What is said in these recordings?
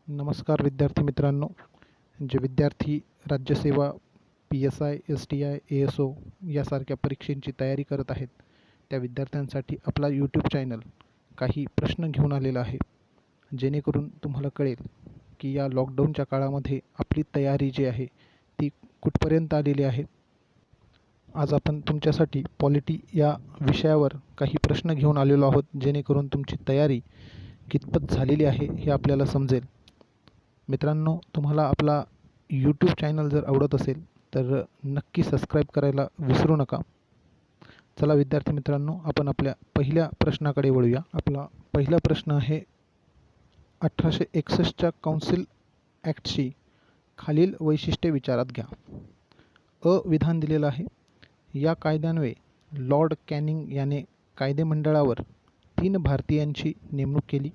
नमस्कार विद्यार्थी मित्रांनो. जे विद्यार्थी राज्यसेवा, PSI, STI, ASO यासारख्या परीक्षांची तयारी करत आहेत, त्या विद्यार्थ्यांसाठी आपला यूट्यूब चॅनल काही प्रश्न घेऊन आलेला आहे, जेणेकरून तुम्हाला कळेल की या लॉकडाऊनच्या काळामध्ये आपली तयारी जी आहे ती कुठपर्यंत आलेली आहे. आज आपण तुमच्यासाठी पॉलिटी या विषयावर काही प्रश्न घेऊन आलेलो आहोत, जेणेकरून तुमची तयारी कितपत झालेली आहे हे आपल्याला समजेल. मित्रांनो, तुम्हाला आपला यूट्यूब चॅनल जर आवडत असेल तर नक्की सबस्क्राईब करायला विसरू नका. चला विद्यार्थी मित्रांनो, आपण आपल्या पहिल्या प्रश्नाकडे वळूया. आपला पहिला प्रश्न आहे, 1861च्या काउन्सिल ॲक्टची खालील वैशिष्ट्ये विचारात घ्या. विधान दिलेलं आहे, या कायद्यान्वये लॉर्ड कॅनिंग याने कायदेमंडळावर 3 भारतीयांची नेमणूक केली.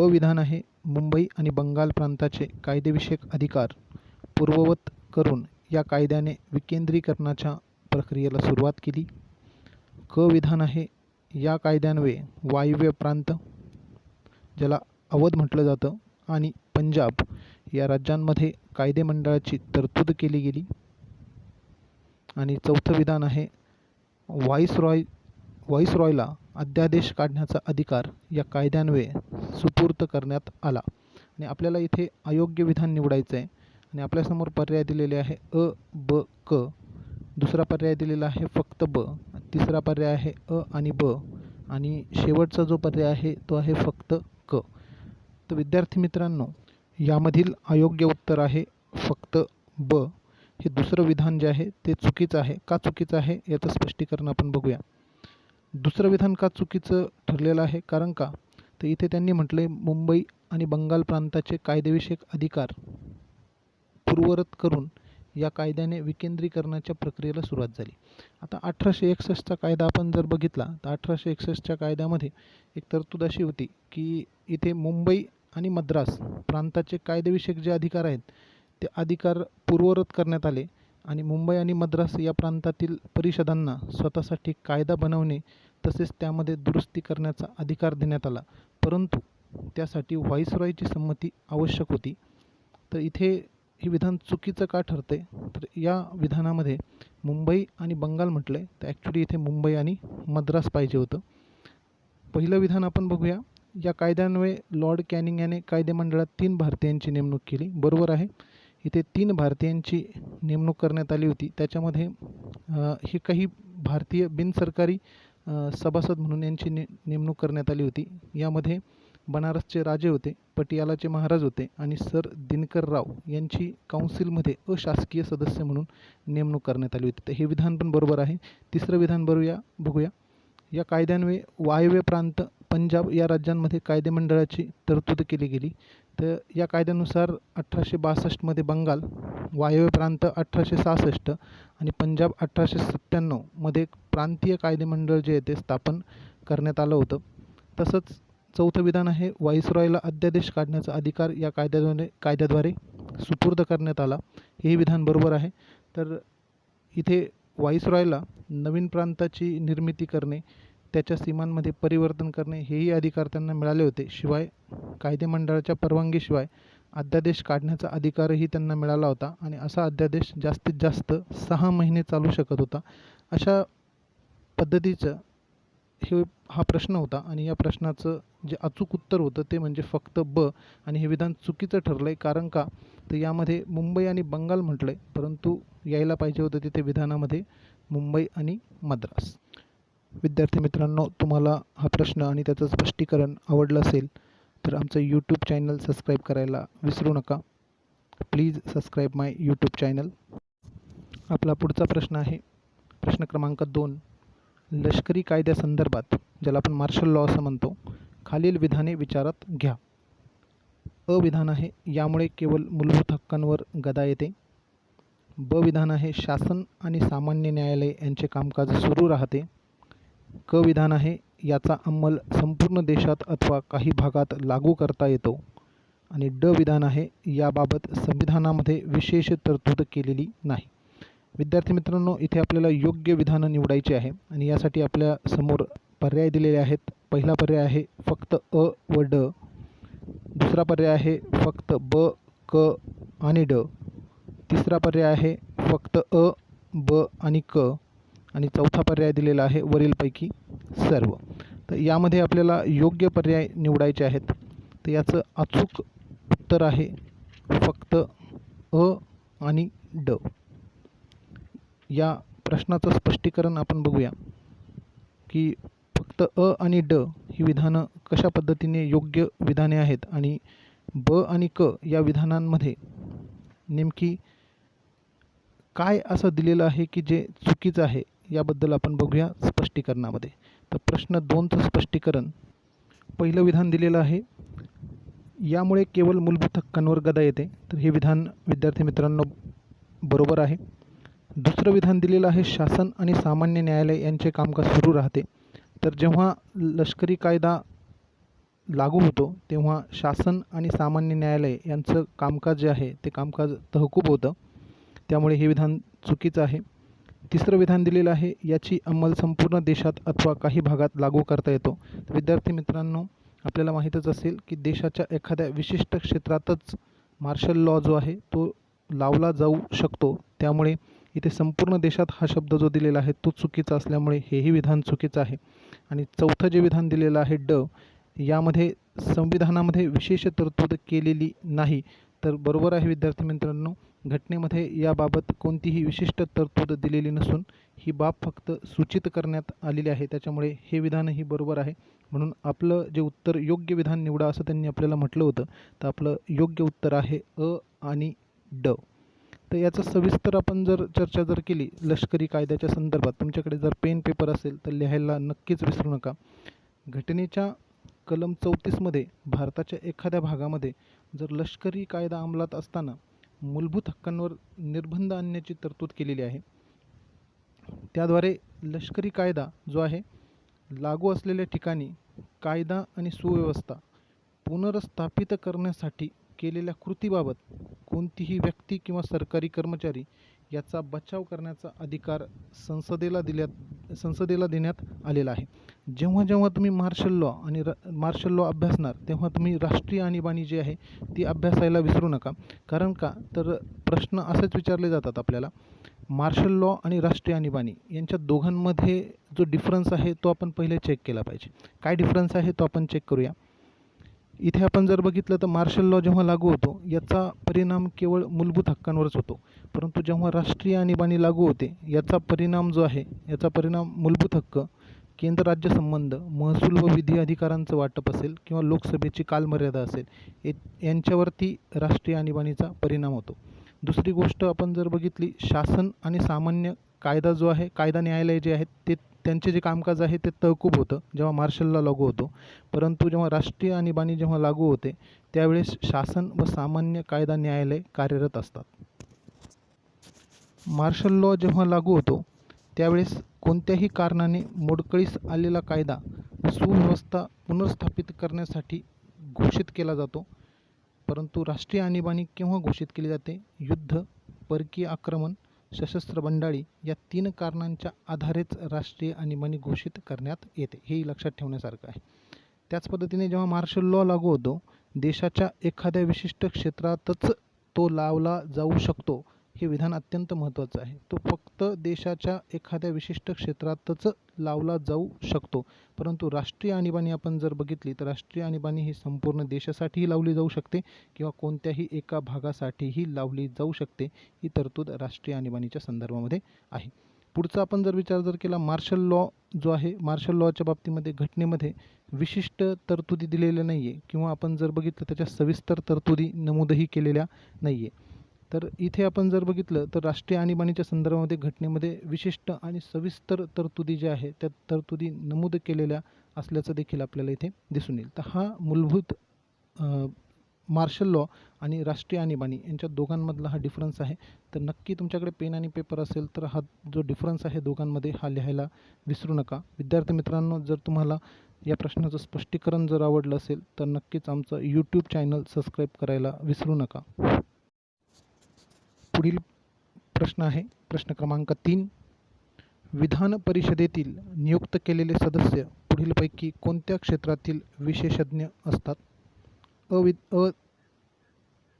विधान आहे, मुंबई आणि बंगाल प्रांताचे कायदेविषयक अधिकार पूर्ववत करून या कायद्याने विकेंद्रीकरणाच्या प्रक्रियेला सुरुवात केली. विधान आहे, या कायद्यान्वये वायव्य प्रांत, ज्याला अवध म्हटलं जातं, आणि पंजाब या राज्यांमध्ये कायदेमंडळाची तरतूद केली गेली. आणि चौथं विधान आहे, व्हाईसरॉयला अध्यादेश काढण्याचा अधिकार या कायद्यान्वये सुपूर्द करण्यात आला. आणि आपल्याला इथे अयोग्य विधान निवडायचं आहे आणि आपल्यासमोर पर्याय दिलेले आहे अ, ब, क. दुसरा पर्याय दिलेला आहे फक्त ब. तिसरा पर्याय आहे अ आणि ब. आणि शेवटचा जो पर्याय आहे तो आहे फक्त क. तर विद्यार्थी मित्रांनो, यामधील अयोग्य उत्तर आहे फक्त ब. हे दुसरं विधान जे आहे ते चुकीचं आहे. का चुकीचं आहे याचं स्पष्टीकरण आपण बघूया. दुसरं विधान का चुकीचं ठरलेलं आहे? कारण का, तर इथे त्यांनी म्हटले मुंबई आणि बंगाल प्रांताचे कायदेविषयक अधिकार पूर्ववत करून या कायद्याने विकेंद्रीकरणाच्या प्रक्रियेला सुरुवात झाली. आता 1861चा कायदा आपण जर बघितला तर 1861च्या कायद्यामध्ये एक तरतूद अशी होती की इथे मुंबई आणि मद्रास प्रांताचे कायदेविषयक जे अधिकार आहेत ते अधिकार पूर्ववत करण्यात आले आणि मुंबई आणि मद्रास या प्रांतातील परिषदांना स्वतःसाठी कायदा बनवणे तसेच त्यामध्ये दुरुस्ती करण्याचा अधिकार देण्यात आला. परंतु त्यासाठी व्हाईसरॉयची संमती आवश्यक होती. तर इथे हे विधान चुकीचं का ठरते, तर या विधानामध्ये मुंबई आणि बंगाल म्हटलं आहे, तर ॲक्च्युली इथे मुंबई आणि मद्रास पाहिजे होतं. पहिलं विधान आपण बघूया. या कायद्यान्वये लॉर्ड कॅनिंग याने कायदेमंडळात 3 भारतीयांची नेमणूक केली. बरोबर आहे, इथे 3 भारतीयांची नेमणूक करण्यात आली होती. त्याच्यामध्ये हे काही भारतीय बिनसरकारी सभासद म्हणून यांची नेमणूक करण्यात आली होती. यामध्ये बनारसचे राजे होते, पटियालाचे महाराज होते आणि सर दिनकर राव यांची काउन्सिलमध्ये अशासकीय सदस्य म्हणून नेमणूक करण्यात आली होती. तर हे विधान पण बरोबर आहे. तिसरं विधान बघूया. या कायद्यान्वये वायव्य प्रांत, पंजाब या राज्यांमध्ये कायदेमंडळाची तरतूद केली गेली. तर या कायद्यानुसार 1862मध्ये बंगाल, वायव्य प्रांत 1866 आणि पंजाब 1897मध्ये प्रांतीय कायदेमंडळ जे आहे ते स्थापन करण्यात आलं होतं. तसंच चौथं विधान आहे, व्हाईसरॉयला अध्यादेश काढण्याचा अधिकार या कायद्याद्वारे सुपूर्द करण्यात आला. हे विधान बरोबर आहे. तर इथे व्हाईसरॉयला नवीन प्रांताची निर्मिती करणे, त्याच्या सीमांमध्ये परिवर्तन करणे हेही अधिकार त्यांना मिळाले होते. शिवाय कायदेमंडळाच्या परवानगीशिवाय अध्यादेश काढण्याचा अधिकारही त्यांना मिळाला होता आणि असा अध्यादेश जास्तीत जास्त 6 महिने चालू शकत होता. अशा पद्धतीचं हा प्रश्न होता आणि या प्रश्नाचं जे अचूक उत्तर होतं ते म्हणजे फक्त ब. आणि हे विधान चुकीचं ठरलं आहे. कारण का, तर यामध्ये मुंबई आणि बंगाल म्हटलं आहे, परंतु यायला पाहिजे होतं तिथे विधानामध्ये मुंबई आणि मद्रास. विद्यार्थी मित्रांनो, तुम्हाला हा प्रश्न आणि त्याचं स्पष्टीकरण आवडलं असेल तर आमचं यूट्यूब चॅनल सबस्क्राईब करायला विसरू नका. Please subscribe my YouTube channel. आपला पुढचा प्रश्न आहे प्रश्न क्रमांक 2. लष्करी कायद्यासंदर्भात, ज्याला आपण मार्शल लॉ असं म्हणतो, खालील विधाने विचारात घ्या. विधान आहे, यामुळे केवळ मूलभूत हक्कांवर गदा येते. विधान आहे, शासन आणि सामान्य न्यायालय यांचे कामकाज सुरू राहते. विधान आहे, याचा अंमल संपूर्ण देशात अथवा काही भागात लागू करता येतो. आणि विधान आहे, याबाबत संविधानामध्ये विशेष तरतूद केलेली नाही. विद्यार्थी मित्रांनो, इथे आपल्याला योग्य विधानं निवडायची आहे आणि यासाठी आपल्या समोर पर्याय दिलेले आहेत. पहिला पर्याय आहे फक्त अ व ड. दुसरा दुसरा पर्याय आहे फक्त ब, क आणि ड. तिसरा पर्याय आहे फक्त अ, ब आणि क. आणि चौथा पर्याय दिलेला आहे वरीलपैकी सर्व. तर यामध्ये आपल्याला योग्य पर्याय निवडायचे आहेत. तर याचं अचूक उत्तर आहे फक्त अ आणि ड. या प्रश्नाचं स्पष्टीकरण आपण बघूया की फक्त अ आणि ड ही विधानं कशा पद्धतीने योग्य विधाने आहेत आणि ब आणि क या विधानांमध्ये नेमकी काय असं दिलेलं आहे की जे चुकीचं आहे याबद्दल आपण बघूया स्पष्टीकरणामध्ये. तर प्रश्न 2चं स्पष्टीकरण. पहिलं विधान दिलेलं आहे, यामुळे केवळ मूलभूत हक्कांवर गदा येते. तर हे विधान विद्यार्थी मित्रांनो बरोबर आहे. दुसरं विधान दिलेलं आहे, शासन आणि सामान्य न्यायालय यांचे कामकाज सुरू राहते. तर जेव्हा लष्करी कायदा लागू होतो तेव्हा शासन आणि सामान्य न्यायालय यांचं कामकाज जे आहे ते कामकाज तहकूब होतं. त्यामुळे हे विधान चुकीचं आहे. तिसरं विधान दिलेलं आहे, याची अंमल संपूर्ण देशात अथवा काही भागात लागू करता येतो. विद्यार्थी मित्रांनो, आपल्याला माहीतच असेल की देशाच्या एखाद्या विशिष्ट क्षेत्रातच मार्शल लॉ जो आहे तो लावला जाऊ शकतो. त्यामुळे इथे संपूर्ण देशात हा शब्द जो दिलेला आहे तो चुकीचा असल्यामुळे हेही विधान चुकीचं आहे. आणि चौथं जे विधान दिलेलं आहे ड, यामध्ये संविधानामध्ये विशेष तरतूद केलेली नाही. तर बरोबर आहे विद्यार्थी मित्रांनो, घटनेमध्ये याबाबत कोणतीही विशिष्ट तरतूद दिलेली नसून ही बाब फक्त सूचित करण्यात आलेली आहे. त्याच्यामुळे हे विधानही बरोबर आहे. म्हणून आपलं जे उत्तर योग्य विधान निवडा असं त्यांनी आपल्याला म्हटलं होतं. तर आपलं योग्य उत्तर आहे अ आणि ड. तर याचं सविस्तर आपण जर चर्चा केली लष्करी कायद्याच्या संदर्भात, तुमच्याकडे जर पेन पेपर असेल तर लिहायला नक्कीच विसरू नका. घटनेच्या कलम 34मध्ये भारताच्या एखाद्या भागामध्ये जर लष्करी कायदा अंमलात असताना मूलभूत हक्कांवर निर्बंध आणण्याची तरतूद केलेली आहे. त्याद्वारे लष्करी कायदा जो आहे लागू असलेल्या ठिकाणी कायदा आणि सुव्यवस्था पुनर्स्थापित करण्यासाठी केलेल्या कृतीबाबत कोणतीही व्यक्ती किंवा सरकारी कर्मचारी याचा बचाव करण्याचा अधिकार संसदेला देण्यात आलेला आहे. जेव्हा जेव्हा तुम्ही मार्शल लॉ आणि मार्शल लॉ अभ्यासणार तेव्हा तुम्ही राष्ट्रीय आणीबाणी जी आहे ती अभ्यासायला विसरू नका. कारण का तर प्रश्न असेच विचारले जातात आपल्याला, मार्शल लॉ आणि राष्ट्रीय आणीबाणी यांच्या दोघांमध्ये जो डिफरन्स आहे तो आपण पहिले चेक केला पाहिजे. काय डिफरन्स आहे तो आपण चेक करूया. इथे आपण जर बघितलं तर मार्शल लॉ जेव्हा लागू होतो याचा परिणाम केवळ मूलभूत हक्कांवरच होतो. परंतु जेव्हा राष्ट्रीय आणीबाणी लागू होते याचा परिणाम जो आहे याचा परिणाम मूलभूत हक्क, केंद्र राज्य संबंध, महसूल व विधी अधिकारांचं वाटप असेल किंवा लोकसभेची कालमर्यादा असेल यांच्यावरती राष्ट्रीय आणीबाणीचा परिणाम होतो. दुसरी गोष्ट आपण जर बघितली, शासन आणि सामान्य कायदा जो आहे, कायदा न्यायालय जे आहेत ते त्यांचे जे कामकाज आहे ते तहकूब होतं जेव्हा मार्शल लॉ लागू होतो. परंतु जेव्हा राष्ट्रीय आणीबाणी जेव्हा लागू होते त्यावेळेस शासन व सामान्य कायदा न्यायालय कार्यरत असतात. मार्शल लॉ जेव्हा लागू होतो त्यावेळेस कोणत्याही कारणाने मोडकळीस आलेला कायदा सुव्यवस्था पुनर्स्थापित करण्यासाठी घोषित केला जातो. परंतु राष्ट्रीय आणीबाणी केव्हा घोषित केली जाते? युद्ध, परकीय आक्रमण, सशस्त्र बंडाळी या 3 कारणांच्या आधारेच राष्ट्रीय आणीबाणी घोषित करण्यात येते. हेही लक्षात ठेवण्यासारखं आहे. त्याच पद्धतीने जेव्हा मार्शल लॉ लागू होतो देशाच्या एखाद्या विशिष्ट क्षेत्रातच तो लावला जाऊ शकतो. हे विधान अत्यंत महत्त्वाचं आहे. तो फक्त देशाच्या एखाद्या विशिष्ट क्षेत्रातच लावला जाऊ शकतो. परंतु राष्ट्रीय आणीबाणी आपण जर बघितली तर राष्ट्रीय आणीबाणी ही संपूर्ण देशासाठीही लावली जाऊ शकते किंवा कोणत्याही एका भागासाठीही लावली जाऊ शकते. ही तरतूद राष्ट्रीय आणीबाणीच्या संदर्भामध्ये आहे. पुढचा आपण जर विचार केला, मार्शल लॉ जो आहे, मार्शल लॉच्या बाबतीमध्ये घटनेमध्ये विशिष्ट तरतुदी दिलेल्या नाही आहे किंवा आपण जर बघितलं त्याच्या सविस्तर तरतुदी नमूदही केलेल्या नाही आहे. तर इथे आपण जर बघितलं तर राष्ट्रीय आणीबाणीच्या संदर्भामध्ये घटनेमध्ये विशिष्ट आणि सविस्तर तरतुदी ज्या आहेत त्या तरतुदी नमूद केलेल्या असल्याचं देखील आपल्याला इथे दिसून येईल. तर हा मूलभूत मार्शल लॉ आणि राष्ट्रीय आणीबाणी यांच्या दोघांमधला हा डिफरन्स आहे. तर नक्की तुमच्याकडे पेन आणि पेपर असेल तर हा जो डिफरन्स आहे दोघांमध्ये हा लिहायला विसरू नका. विद्यार्थी मित्रांनो, जर तुम्हाला या प्रश्नाचं स्पष्टीकरण जर आवडलं असेल तर नक्कीच आमचं यूट्यूब चॅनल सबस्क्राईब करायला विसरू नका. पुढील प्रश्न आहे प्रश्न क्रमांक 3. विधान परिषदेतील नियुक्त केलेले सदस्य पुढीलपैकी कोणत्या क्षेत्रातील विशेषज्ञ असतात? अ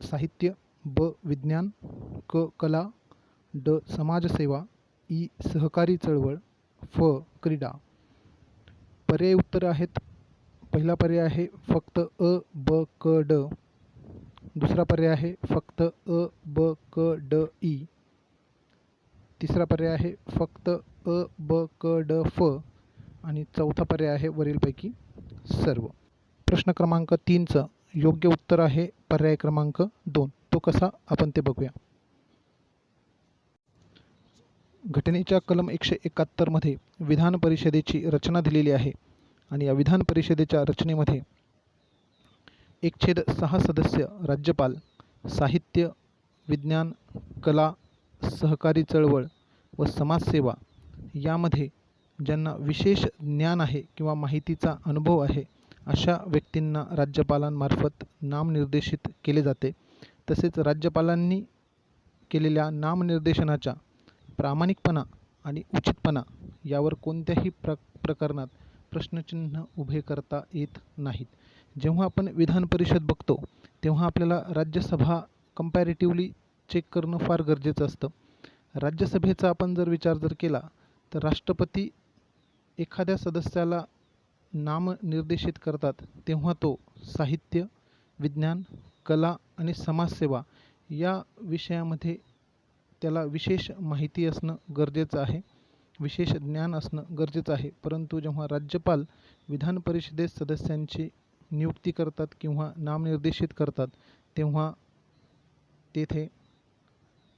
साहित्य, ब विज्ञान, क कला, ड समाजसेवा, ई सहकारी चळवळ, फ क्रीडा. पर्यायी उत्तर आहेत. पहिला पर्याय आहे फक्त अ ब क ड. दुसरा पर्याय आहे फक्त अ ब क ड ई. तिसरा पर्याय आहे फक्त अ ब क ड फ. आणि चौथा पर्याय आहे वरीलपैकी सर्व. प्रश्न क्रमांक 3चं योग्य उत्तर आहे पर्याय क्रमांक 2. तो कसा आपण ते बघूया. घटनेच्या कलम 171 मध्ये विधान परिषदेची रचना दिलेली आहे आणि या विधान परिषदेच्या रचनेमध्ये 1/6 सदस्य राज्यपाल, साहित्य, विज्ञान, कला, सहकारी चळवळ व समाजसेवा यामध्ये ज्यांना विशेष ज्ञान आहे किंवा माहितीचा अनुभव आहे अशा व्यक्तींना राज्यपालांमार्फत नामनिर्देशित केले जाते. तसेच राज्यपालांनी केलेल्या नामनिर्देशनाच्या प्रामाणिकपणा आणि उचितपणा यावर कोणत्याही प्रकरणात प्रश्नचिन्ह उभे करता येत नाहीत. जेव्हा आपण विधान परिषद बघतो तेव्हा आपल्याला राज्यसभा कंपॅरेटिव्हली चेक करणं फार गरजेचं असतं. राज्यसभेचा आपण जर विचार केला तर राष्ट्रपती एखाद्या सदस्याला नामनिर्देशित करतात तेव्हा तो साहित्य, विज्ञान, कला आणि समाजसेवा या विषयामध्ये त्याला विशेष माहिती असणं गरजेचं आहे, विशेष ज्ञान असणं गरजेचं आहे. परंतु जेव्हा राज्यपाल विधान परिषदेत सदस्यांची नियुक्ती करतात किंवा नामनिर्देशित करतात तेव्हा तेथे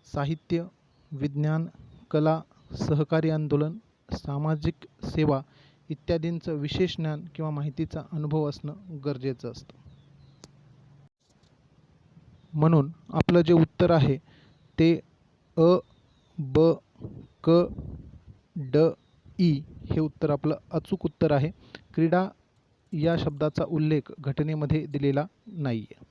साहित्य, विज्ञान, कला, सहकारी आंदोलन, सामाजिक सेवा इत्यादींचं विशेष ज्ञान किंवा माहितीचा अनुभव असणं गरजेचं असतं. म्हणून आपलं जे उत्तर आहे ते अ ब क ड ई हे उत्तर आपलं अचूक उत्तर आहे. क्रीडा या शब्दाचा उल्लेख घटनेमध्ये दिलेला नाही आहे.